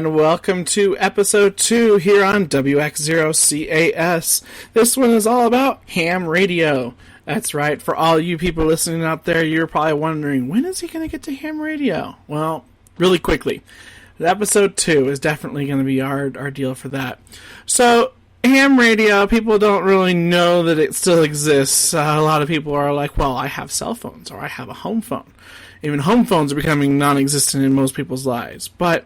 and welcome to episode 2 here on WX0CAS. This one is all about ham radio. That's right, for all you people listening out there, you're probably wondering, when is he going to get to ham radio? Well, really quickly. Episode 2 is definitely going to be our deal for that. So, ham radio, people don't really know that it still exists. A lot of people are like, well, I have cell phones, or I have a home phone. Even home phones are becoming non-existent in most people's lives. But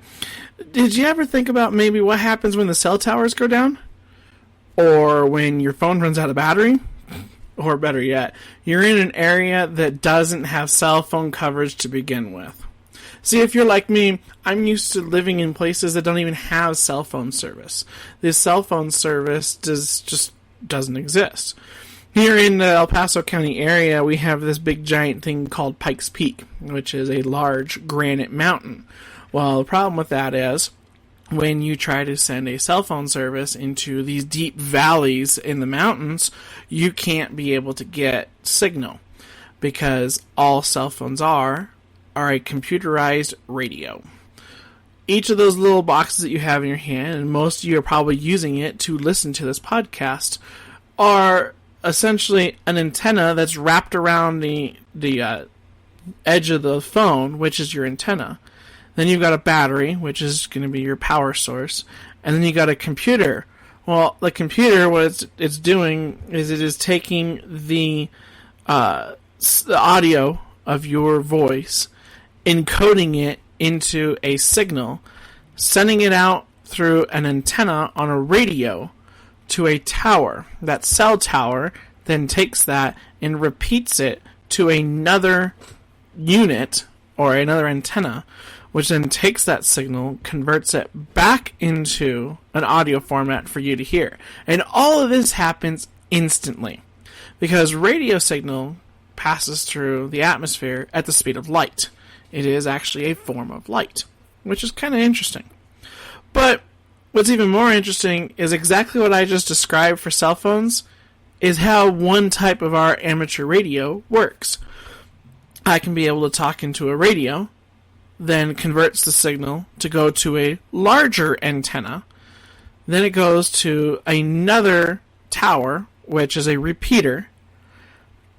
did you ever think about maybe what happens when the cell towers go down? Or when your phone runs out of battery? Or better yet, you're in an area that doesn't have cell phone coverage to begin with. See, if you're like me, I'm used to living in places that don't even have cell phone service. This cell phone service just doesn't exist. Here in the El Paso County area, we have this big giant thing called Pikes Peak, which is a large granite mountain. Well, the problem with that is, when you try to send a cell phone service into these deep valleys in the mountains, you can't be able to get signal, because all cell phones are a computerized radio. Each of those little boxes that you have in your hand, and most of you are probably using it to listen to this podcast, are essentially an antenna that's wrapped around the edge of the phone, which is your antenna. Then you've got a battery, which is going to be your power source. And then you got a computer. Well, the computer, what it's doing is it is taking the audio of your voice, encoding it into a signal, sending it out through an antenna on a radio to a tower. That cell tower then takes that and repeats it to another unit or another antenna, which then takes that signal, converts it back into an audio format for you to hear. And all of this happens instantly, because radio signal passes through the atmosphere at the speed of light. It is actually a form of light, which is kind of interesting. But what's even more interesting is exactly what I just described for cell phones is how one type of our amateur radio works. I can be able to talk into a radio, then converts the signal to go to a larger antenna. Then it goes to another tower, which is a repeater,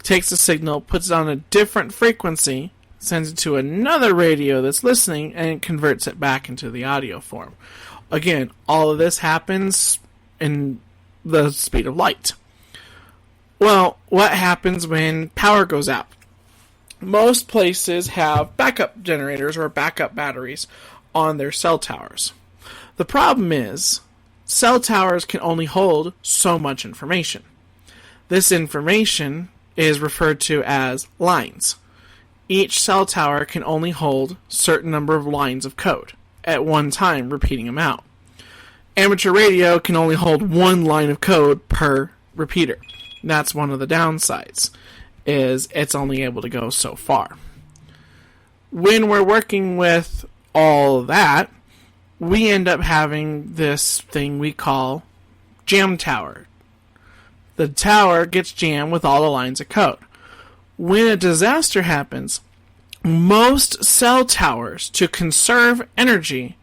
takes the signal, puts it on a different frequency, sends it to another radio that's listening, and it converts it back into the audio form. Again, all of this happens in the speed of light. Well, what happens when power goes out? Most places have backup generators or backup batteries on their cell towers. The problem is, cell towers can only hold so much information. This information is referred to as lines. Each cell tower can only hold a certain number of lines of code at one time, repeating them out. Amateur radio can only hold one line of code per repeater. That's one of the downsides, is it's only able to go so far. When we're working with all that, we end up having this thing we call jam tower. The tower gets jammed with all the lines of code. When a disaster happens, most cell towers, to conserve energy,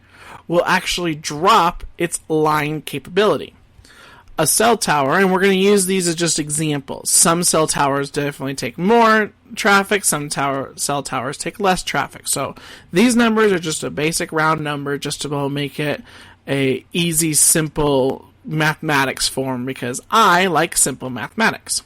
will actually drop its line capability. A cell tower, and we're going to use these as just examples. Some cell towers definitely take more traffic, some cell towers take less traffic. So these numbers are just a basic round number just to make it a easy, simple mathematics form, because I like simple mathematics.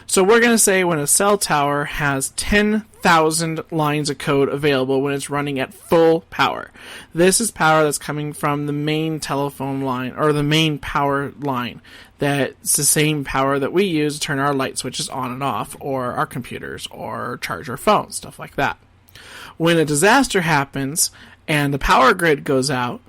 So we're going to say when a cell tower has 10,000 lines of code available when it's running at full power. This is power that's coming from the main telephone line, or the main power line. That's the same power that we use to turn our light switches on and off, or our computers, or charge our phones, stuff like that. When a disaster happens and the power grid goes out,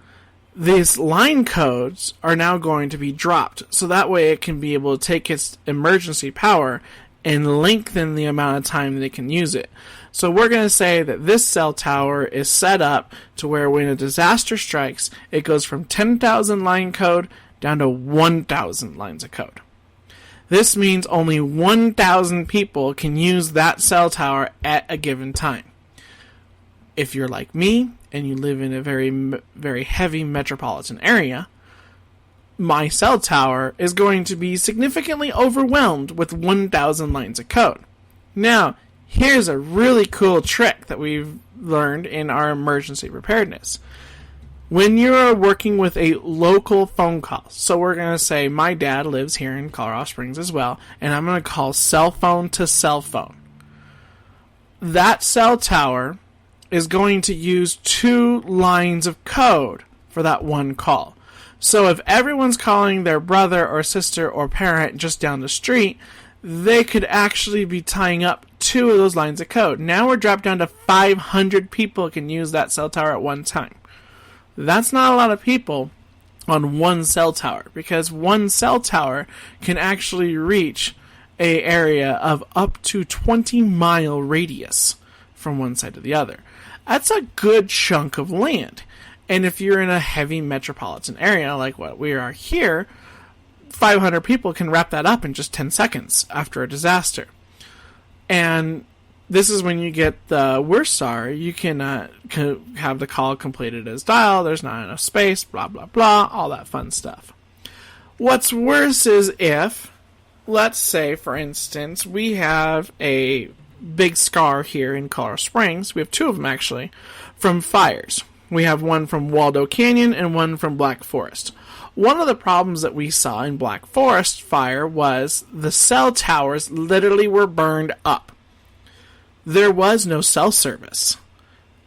these line codes are now going to be dropped, so that way it can be able to take its emergency power and lengthen the amount of time that it can use it. So we're going to say that this cell tower is set up to where when a disaster strikes, it goes from 10,000 line code down to 1,000 lines of code. This means only 1,000 people can use that cell tower at a given time. If you're like me and you live in a very, very heavy metropolitan area, my cell tower is going to be significantly overwhelmed with 1,000 lines of code. Now, here's a really cool trick that we've learned in our emergency preparedness. When you're working with a local phone call, so we're going to say my dad lives here in Colorado Springs as well, and I'm going to call cell phone to cell phone. That cell tower is going to use 2 lines of code for that one call. So if everyone's calling their brother or sister or parent just down the street, they could actually be tying up 2 of those lines of code. Now we're dropped down to 500 people can use that cell tower at one time. That's not a lot of people on one cell tower, because one cell tower can actually reach an area of up to 20-mile radius from one side to the other. That's a good chunk of land. And if you're in a heavy metropolitan area like what we are here, 500 people can wrap that up in just 10 seconds after a disaster. And this is when you get the worst star. You can have the call completed as dial, there's not enough space, blah, blah, blah, all that fun stuff. What's worse is if, let's say, for instance, we have a big scar here in Colorado Springs. We have 2 of them, actually, from fires. We have one from Waldo Canyon and one from Black Forest. One of the problems that we saw in Black Forest fire was the cell towers literally were burned up. There was no cell service.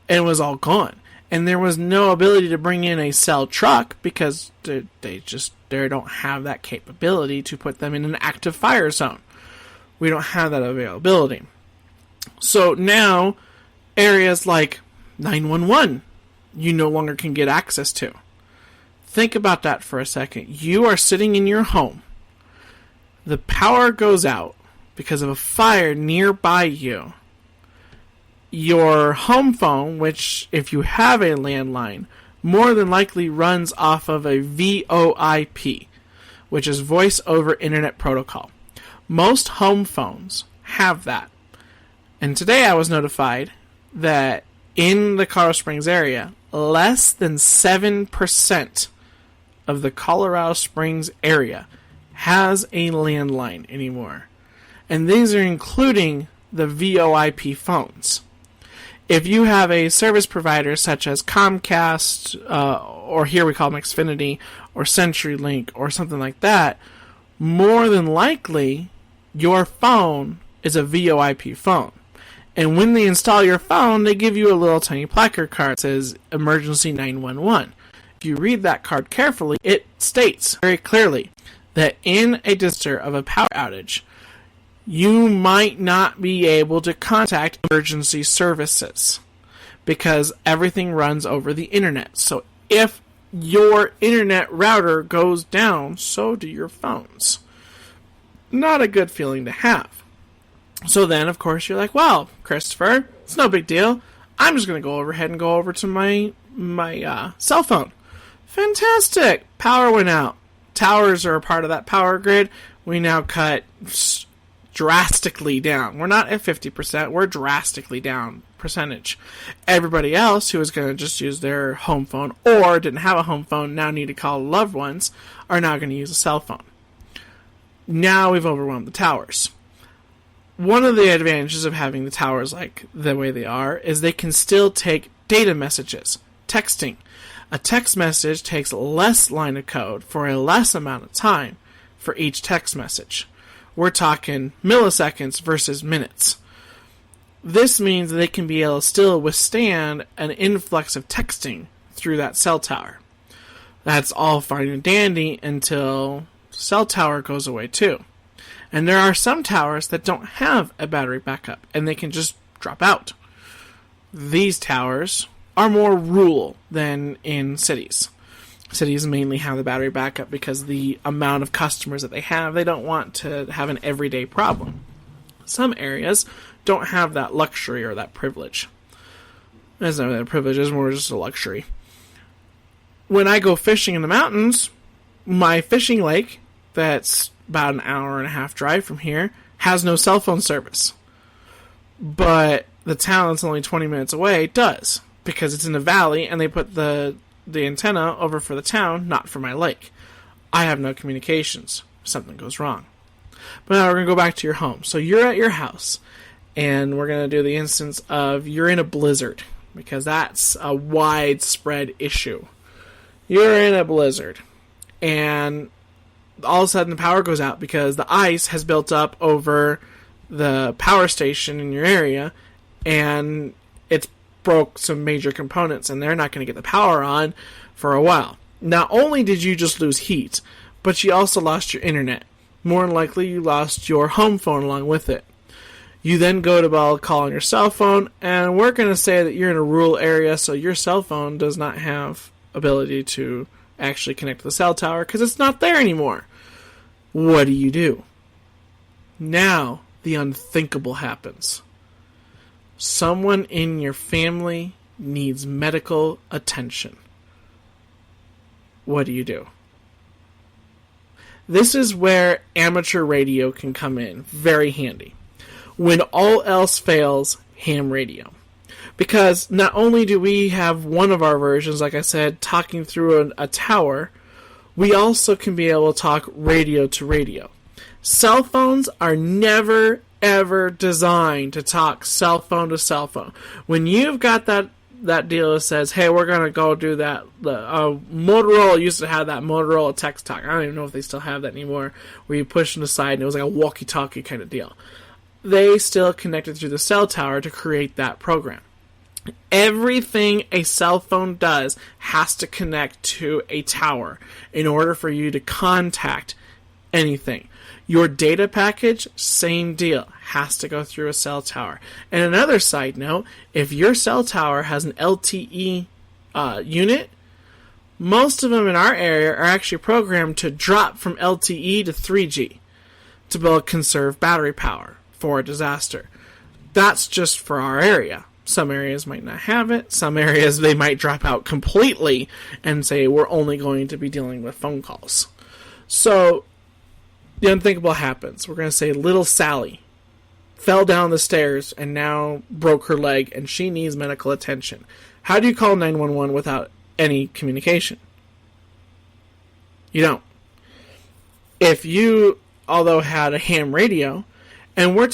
It was all gone. And there was no ability to bring in a cell truck because they don't have that capability to put them in an active fire zone. We don't have that availability. So now, areas like 911, you no longer can get access to. Think about that for a second. You are sitting in your home. The power goes out because of a fire nearby you. Your home phone, which if you have a landline, more than likely runs off of a VoIP, which is Voice over Internet Protocol. Most home phones have that. And today I was notified that in the Colorado Springs area, less than 7% of the Colorado Springs area has a landline anymore. And these are including the VoIP phones. If you have a service provider such as Comcast, or here we call them Xfinity, or CenturyLink, or something like that, more than likely your phone is a VoIP phone. And when they install your phone, they give you a little tiny placard card that says Emergency 911. If you read that card carefully, it states very clearly that in a disaster of a power outage, you might not be able to contact emergency services because everything runs over the internet. So if your internet router goes down, so do your phones. Not a good feeling to have. So then, of course, you're like, well, Christopher, it's no big deal. I'm just going to go ahead and go over to my cell phone. Fantastic. Power went out. Towers are a part of that power grid. We now cut drastically down. We're not at 50%. We're drastically down percentage. Everybody else who was going to just use their home phone or didn't have a home phone, now need to call loved ones, are now going to use a cell phone. Now we've overwhelmed the towers. One of the advantages of having the towers like the way they are is they can still take data messages, texting. A text message takes less line of code for a less amount of time for each text message. We're talking milliseconds versus minutes. This means that they can be able to still withstand an influx of texting through that cell tower. That's all fine and dandy until cell tower goes away too. And there are some towers that don't have a battery backup, and they can just drop out. These towers are more rural than in cities. Cities mainly have the battery backup because the amount of customers that they have, they don't want to have an everyday problem. Some areas don't have that luxury or that privilege. It's not really a privilege, it's more just a luxury. When I go fishing in the mountains, my fishing lake, that's about an hour and a half drive from here, has no cell phone service. But the town that's only 20 minutes away does, because it's in a valley and they put the antenna over for the town, not for my lake. I have no communications. Something goes wrong. But now we're going to go back to your home. So you're at your house, and we're going to do the instance of you're in a blizzard, because that's a widespread issue. You're in a blizzard, and all of a sudden the power goes out because the ice has built up over the power station in your area, and it's broke some major components, and they're not going to get the power on for a while. Not only did you just lose heat, but you also lost your internet. More than likely, you lost your home phone along with it. You then go to call on your cell phone, and we're going to say that you're in a rural area, so your cell phone does not have ability to actually connect to the cell tower because it's not there anymore. What do? Now, the unthinkable happens. Someone in your family needs medical attention. What do? This is where amateur radio can come in. Very handy. When all else fails, ham radio. Because not only do we have one of our versions, like I said, talking through a tower, we also can be able to talk radio to radio. Cell phones are never, ever designed to talk cell phone to cell phone. When you've got that deal that says, hey, we're going to go do that. Motorola used to have that Motorola Text Talk. I don't even know if they still have that anymore, where you push them aside and it was like a walkie-talkie kind of deal. They still connected through the cell tower to create that program. Everything a cell phone does has to connect to a tower in order for you to contact anything. Your data package, same deal, has to go through a cell tower. And another side note, if your cell tower has an LTE unit, most of them in our area are actually programmed to drop from LTE to 3G to be able to conserve battery power for a disaster. That's just for our area. Some areas might not have it. Some areas they might drop out completely and say we're only going to be dealing with phone calls. So the unthinkable happens. We're going to say little Sally fell down the stairs and now broke her leg and she needs medical attention. How do you call 911 without any communication? You don't. If you, although had a ham radio, and we're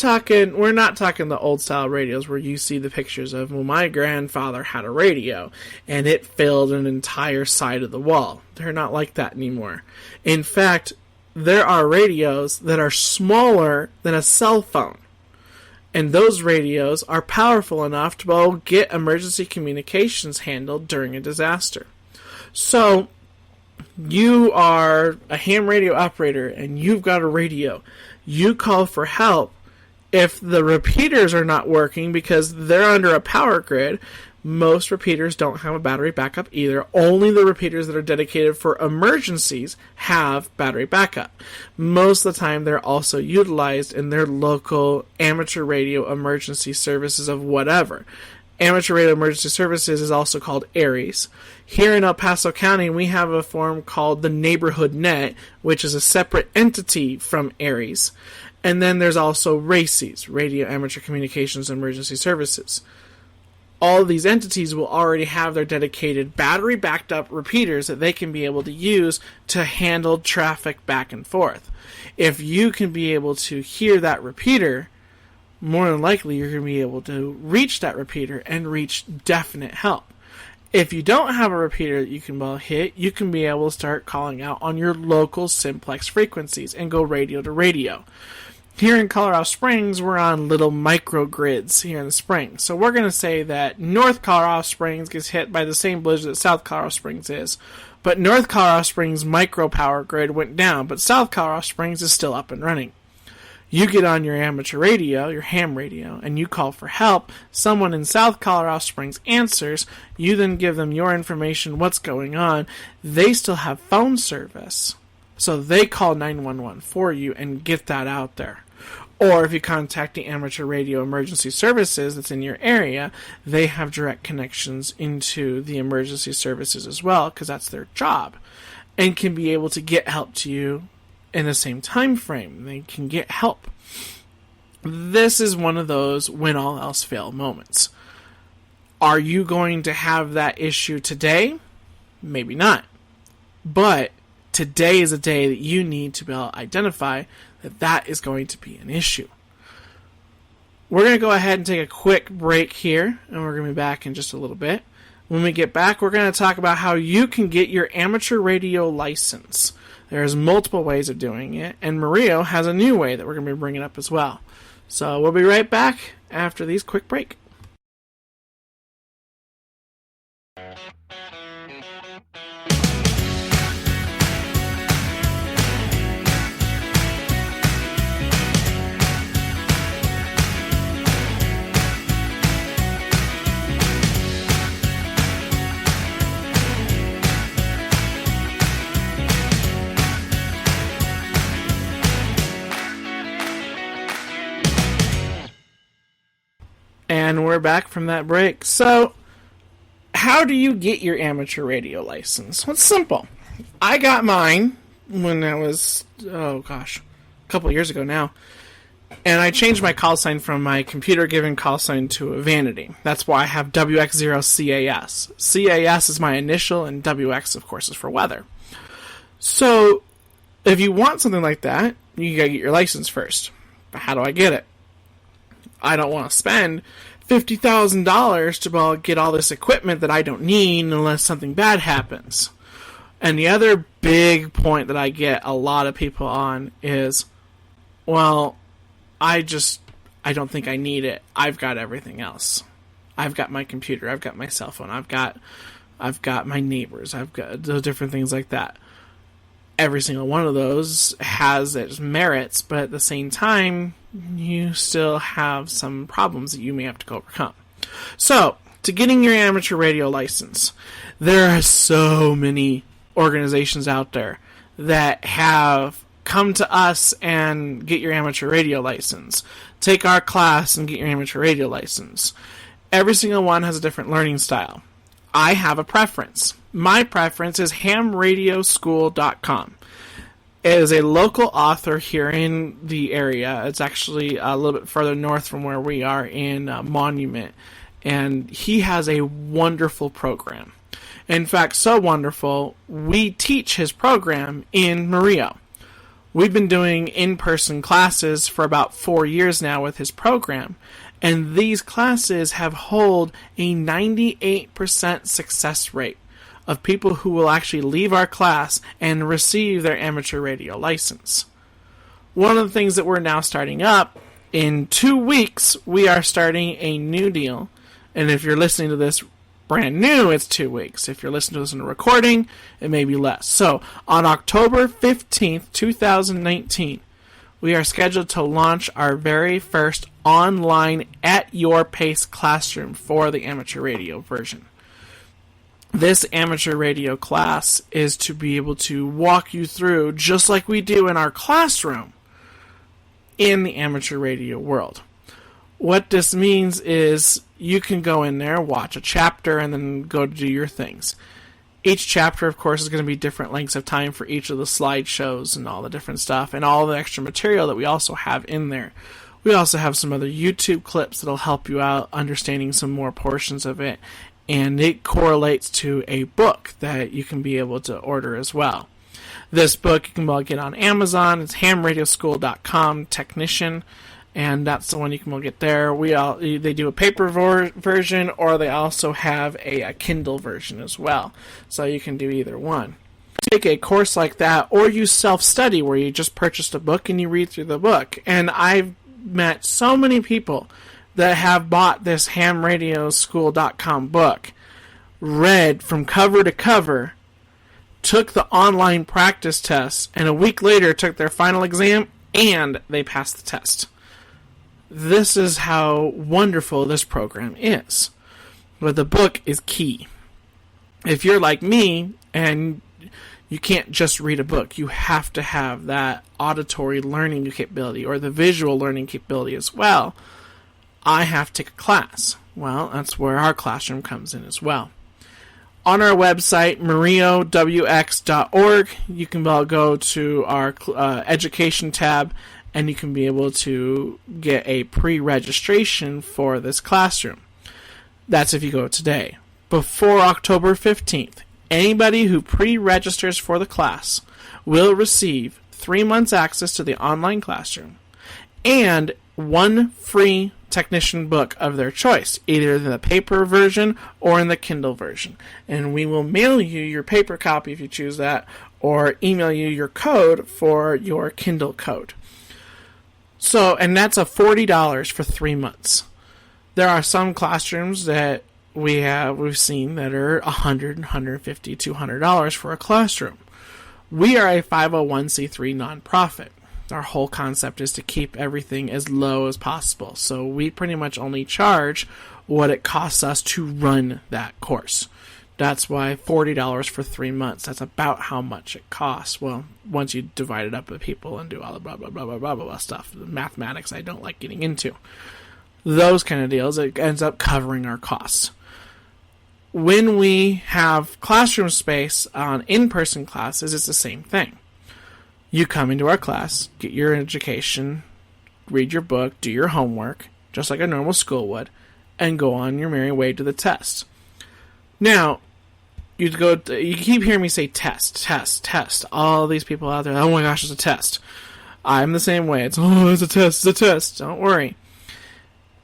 not talking the old style radios where you see the pictures of, well, my grandfather had a radio and it filled an entire side of the wall. They're not like that anymore. In fact, there are radios that are smaller than a cell phone. And those radios are powerful enough to be able to get emergency communications handled during a disaster. So, you are a ham radio operator and you've got a radio. You call for help. If the repeaters are not working because they're under a power grid, most repeaters don't have a battery backup either. Only the repeaters that are dedicated for emergencies have battery backup. Most of the time, they're also utilized in their local amateur radio emergency services of whatever. Amateur Radio Emergency Services is also called ARES. Here in El Paso County, we have a form called the Neighborhood Net, which is a separate entity from ARES. And then there's also RACES, Radio Amateur Communications Emergency Services. All of these entities will already have their dedicated battery-backed up repeaters that they can be able to use to handle traffic back and forth. If you can be able to hear that repeater, more than likely you're going to be able to reach that repeater and reach definite help. If you don't have a repeater that you can hit, you can be able to start calling out on your local simplex frequencies and go radio to radio. Here in Colorado Springs, we're on little microgrids here in the Springs. So we're going to say that North Colorado Springs gets hit by the same blizzard that South Colorado Springs is. But North Colorado Springs' micro power grid went down, but South Colorado Springs is still up and running. You get on your amateur radio, your ham radio, and you call for help. Someone in South Colorado Springs answers. You then give them your information, what's going on. They still have phone service, so they call 911 for you and get that out there. Or if you contact the amateur radio emergency services that's in your area, they have direct connections into the emergency services as well, because that's their job, and can be able to get help to you in the same time frame. They can get help. This is one of those when all else fail moments. Are you going to have that issue today? Maybe not. But today is a day that you need to be able to identify that that is going to be an issue. We're going to go ahead and take a quick break here, and we're going to be back in just a little bit. When we get back, we're going to talk about how you can get your amateur radio license. There's multiple ways of doing it, and Mario has a new way that we're going to be bringing up as well. So we'll be right back after these quick break. And we're back from that break. So, how do you get your amateur radio license? Well, it's simple. I got mine when I was, a couple years ago now. And I changed my call sign from my computer-given call sign to a vanity. That's why I have WX0CAS. CAS is my initial, and WX, of course, is for weather. So, if you want something like that, you gotta get your license first. But how do I get it? I don't want to spend $50,000 to get all this equipment that I don't need unless something bad happens. And the other big point that I get a lot of people on is, well, I don't think I need it. I've got everything else. I've got my computer. I've got my cell phone. I've got my neighbors. I've got those different things like that. Every single one of those has its merits, but at the same time, you still have some problems that you may have to overcome. So, to getting your amateur radio license, there are so many organizations out there that have come to us and get your amateur radio license. Take our class and get your amateur radio license. Every single one has a different learning style. I have a preference. My preference is hamradioschool.com. It is a local author here in the area. It's actually a little bit further north from where we are in Monument. And he has a wonderful program. In fact, so wonderful, we teach his program in Mario. We've been doing in-person classes for about 4 years now with his program. And these classes have hold a 98% success rate of people who will actually leave our class and receive their amateur radio license. One of the things that we're now starting up, in 2 weeks, we are starting a new deal. And if you're listening to this brand new, it's 2 weeks. If you're listening to this in a recording, it may be less. So, on October 15th, 2019, we are scheduled to launch our very first online at your pace classroom for the amateur radio version. This amateur radio class is to be able to walk you through, just like we do in our classroom, in the amateur radio world. What this means is you can go in there, watch a chapter, and then go to do your things. Each chapter, of course, is going to be different lengths of time for each of the slideshows and all the different stuff, and all the extra material that we also have in there. We also have some other YouTube clips that'll help you out understanding some more portions of it, and it correlates to a book that you can be able to order as well. This book you can get on Amazon. It's hamradioschool.com Technician, and that's the one you can get there. They do a paper version, or they also have a Kindle version as well, so you can do either one. Take a course like that, or you self-study where you just purchased a book and you read through the book. And I've met so many people that have bought this hamradioschool.com book, read from cover to cover, took the online practice test, and a week later took their final exam, and they passed the test. This is how wonderful this program is. But the book is key. If you're like me, and you can't just read a book, you have to have that auditory learning capability, or the visual learning capability as well. I have to take a class. Well, that's where our classroom comes in as well. On our website, mariowx.org, you can go to our education tab, and you can be able to get a pre-registration for this classroom. That's if you go today. Before October 15th, anybody who pre-registers for the class will receive 3 months access to the online classroom and 1 free technician book of their choice, either in the paper version or in the Kindle version. And we will mail you your paper copy if you choose that, or email you your code for your Kindle code. So, and that's a $40 for 3 months. There are some classrooms that we've seen that are $100, $150, $200 for a classroom. We are a 501c3 nonprofit. Our whole concept is to keep everything as low as possible. So we pretty much only charge what it costs us to run that course. That's why $40 for 3 months. That's about how much it costs. Well, once you divide it up with people and do all the blah, blah, blah, blah, blah, blah, blah stuff. The mathematics I don't like getting into. Those kind of deals, it ends up covering our costs. When we have classroom space on in-person classes, it's the same thing. You come into our class, get your education, read your book, do your homework, just like a normal school would, and go on your merry way to the test. Now, you keep hearing me say test, test, test. All these people out there, oh my gosh, it's a test. I'm the same way. It's a test, it's a test. Don't worry.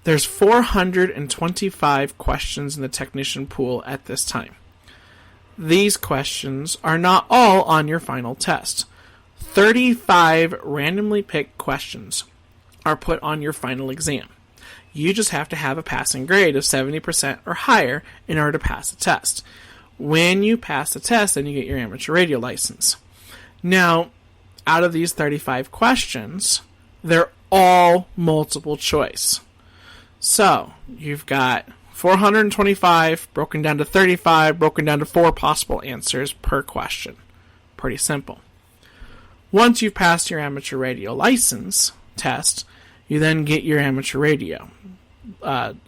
There's 425 questions in the technician pool at this time. These questions are not all on your final test. 35 randomly picked questions are put on your final exam. You just have to have a passing grade of 70% or higher in order to pass the test. When you pass the test, then you get your amateur radio license. Now, out of these 35 questions, they're all multiple choice. So, you've got 425 broken down to 35, broken down to 4 possible answers per question. Pretty simple. Once you've passed your amateur radio license test, you then get your amateur radio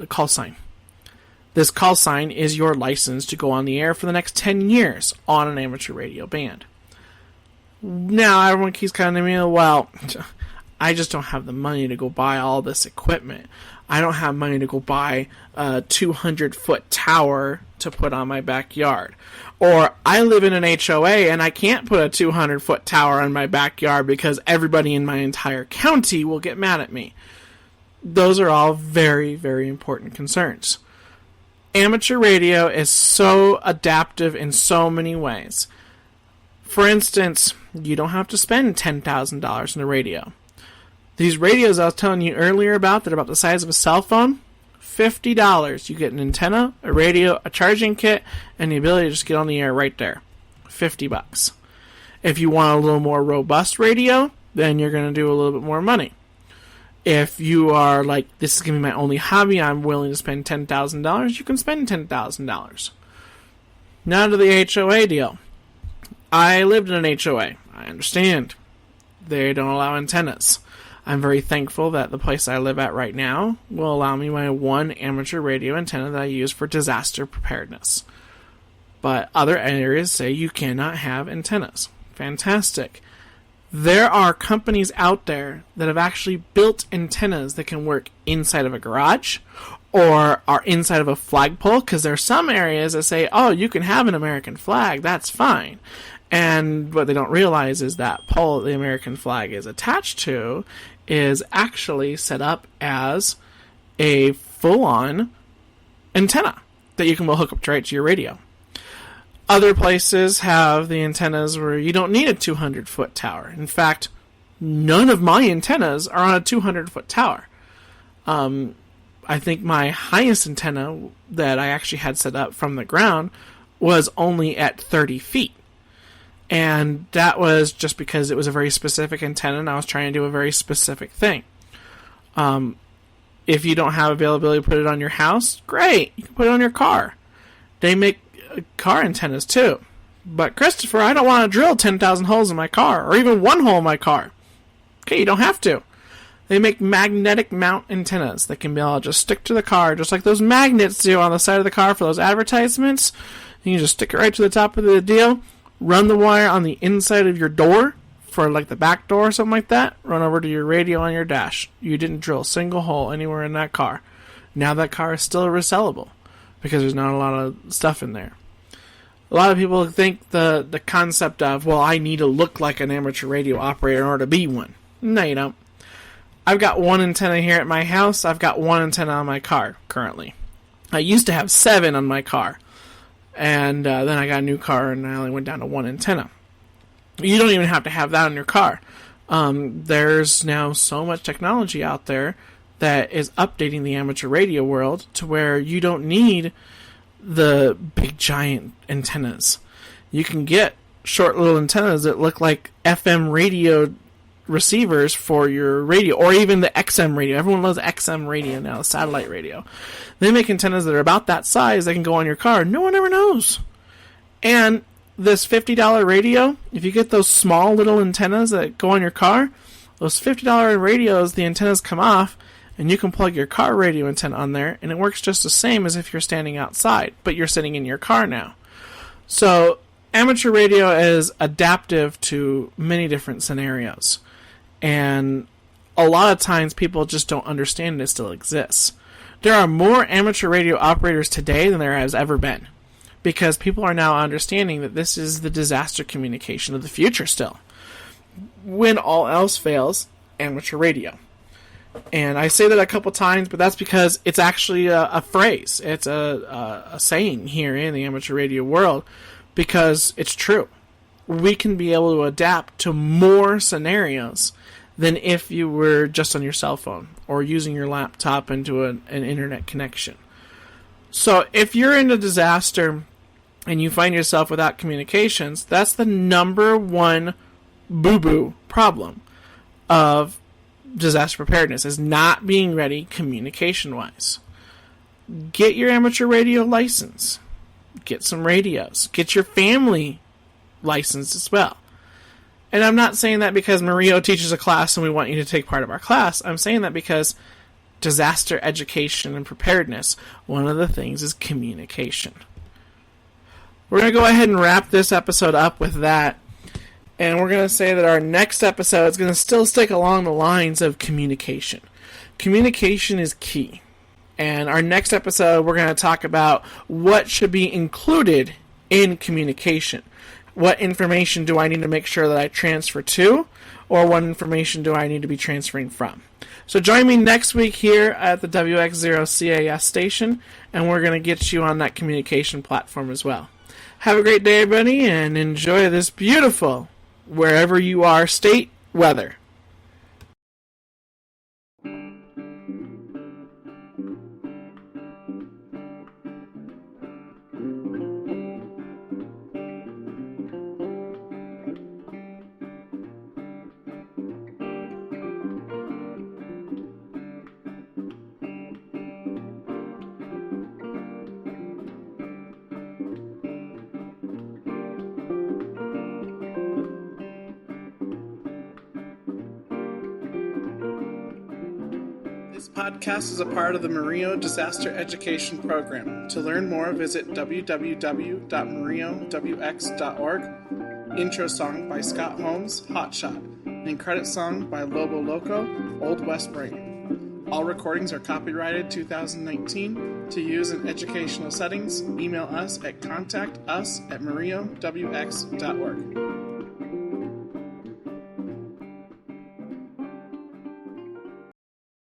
call sign. This call sign is your license to go on the air for the next 10 years on an amateur radio band. Now, everyone keeps coming to me, well, I just don't have the money to go buy all this equipment. I don't have money to go buy a 200-foot tower to put on my backyard. Or I live in an HOA and I can't put a 200-foot tower on my backyard because everybody in my entire county will get mad at me. Those are all very, very important concerns. Amateur radio is so adaptive in so many ways. For instance, you don't have to spend $10,000 on a radio. These radios I was telling you earlier about that are about the size of a cell phone, $50. You get an antenna, a radio, a charging kit, and the ability to just get on the air right there. $50. If you want a little more robust radio, then you're going to do a little bit more money. If you are like, this is going to be my only hobby, I'm willing to spend $10,000, you can spend $10,000. Now to the HOA deal. I lived in an HOA. I understand. They don't allow antennas. I'm very thankful that the place I live at right now will allow me my one amateur radio antenna that I use for disaster preparedness. But other areas say you cannot have antennas. Fantastic. There are companies out there that have actually built antennas that can work inside of a garage or are inside of a flagpole, because there are some areas that say, oh, you can have an American flag, that's fine. And what they don't realize is that pole the American flag is attached to is actually set up as a full-on antenna that you can hook up right to your radio. Other places have the antennas where you don't need a 200-foot tower. In fact, none of my antennas are on a 200-foot tower. I think my highest antenna that I actually had set up from the ground was only at 30 feet. And that was just because it was a very specific antenna and I was trying to do a very specific thing. If you don't have availability to put it on your house, great. You can put it on your car. They make car antennas too. But Christopher, I don't want to drill 10,000 holes in my car or even one hole in my car. Okay, you don't have to. They make magnetic mount antennas that can be able to just stick to the car, just like those magnets do on the side of the car for those advertisements. You can just stick it right to the top of the deal. Run the wire on the inside of your door, for like the back door or something like that, run over to your radio on your dash. You didn't drill a single hole anywhere in that car. Now that car is still resellable because there's not a lot of stuff in there. A lot of people think the concept of, well, I need to look like an amateur radio operator in order to be one. No, you don't. I've got one antenna here at my house. I've got one antenna on my car currently. I used to have 7 on my car. And then I got a new car and I only went down to 1 antenna. You don't even have to have that on your car. There's now so much technology out there that is updating the amateur radio world to where you don't need the big giant antennas. You can get short little antennas that look like FM radio receivers for your radio, or even the XM radio. Everyone loves XM radio now, the satellite radio. They make antennas that are about that size that can go on your car. No one ever knows. And this $50 radio, if you get those small little antennas that go on your car, those $50 radios, the antennas come off, and you can plug your car radio antenna on there, and it works just the same as if you're standing outside, but you're sitting in your car now. So amateur radio is adaptive to many different scenarios. And a lot of times people just don't understand it still exists. There are more amateur radio operators today than there has ever been, because people are now understanding that this is the disaster communication of the future still. When all else fails, amateur radio. And I say that a couple times, but that's because it's actually a phrase. It's a saying here in the amateur radio world, because it's true. We can be able to adapt to more scenarios than if you were just on your cell phone or using your laptop into an internet connection. So if you're in a disaster and you find yourself without communications, that's the number one boo-boo problem of disaster preparedness, is not being ready communication-wise. Get your amateur radio license. Get some radios. Get your family licensed as well. And I'm not saying that because Mario teaches a class and we want you to take part of our class. I'm saying that because disaster education and preparedness, one of the things is communication. We're going to go ahead and wrap this episode up with that. And we're going to say that our next episode is going to still stick along the lines of communication. Communication is key. And our next episode, we're going to talk about what should be included in communication. What information do I need to make sure that I transfer to, or what information do I need to be transferring from? So join me next week here at the WX0CAS station, and we're going to get you on that communication platform as well. Have a great day, everybody, and enjoy this beautiful, wherever you are, state weather. This podcast is a part of the Mario Disaster Education Program. To learn more, visit www.mariowx.org. Intro song by Scott Holmes, Hot Shot, and credit song by Lobo Loco, Old West Brain. All recordings are copyrighted 2019. To use in educational settings, email us at contactus@mariowx.org.